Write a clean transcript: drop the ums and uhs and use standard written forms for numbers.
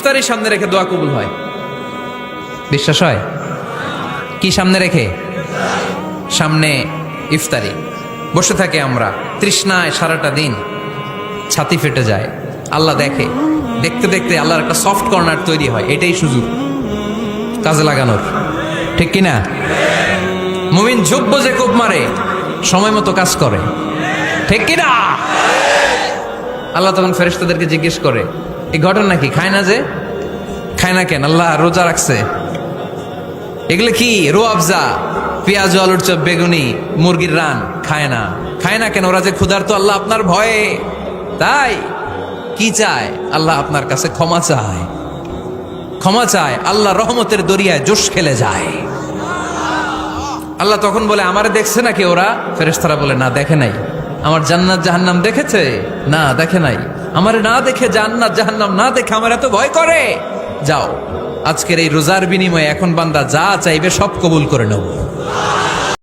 ইফতারির সামনে রেখে দোয়া কবুল হয়। বিশ্বাস হয়? কি সামনে রেখে? সামনে ইফতারি। বসে থাকে আমরা তৃষ্ণায় সারাটা দিন, ছাতি ফেটে যায়। আল্লাহ দেখে, দেখতে দেখতে আল্লাহর একটা সফট কর্নার তৈরি হয়। এটাই সুযোগ কাজে লাগানোর, ঠিক কিনা? মুমিন যোগ্য যে কোপ মারে, সময় মতো কাজ করে, ঠিক কিনা? আল্লাহ তখন ফেরেশতাদেরকে জিজ্ঞেস করে, এই ঘটনা কি? খায় না যে? খায় না কেন? আল্লাহ রোজা রাখছে। এগুলো কি? রোয়াবজা, পেঁয়াজ, আলুর চপ, বেগুনি, মুরগির রান খায় না। খায় না কেন? ওরা যে ক্ষুধার্ত, আল্লাহ আপনার ভয়ে। তাই কি চায়? আল্লাহ আপনার কাছে ক্ষমা চায়। ক্ষমা চায়, আল্লাহ রহমতের দরিয়ায় জোশ খেলে যায়। আল্লাহ তখন বলে, আমারে দেখছে নাকি ওরা? ফেরেশতারা বলে, না দেখে নাই। আমার জান্নাত জাহান্নাম দেখেছে? না দেখে নাই। আমারে না দেখে, জান্নাত জাহান্নাম না দেখে আমার এত ভয় করে? যাও, আজকের এই রোজার বিনিময়ে এখন বান্দা যা চাইবে সব কবুল করে নেব।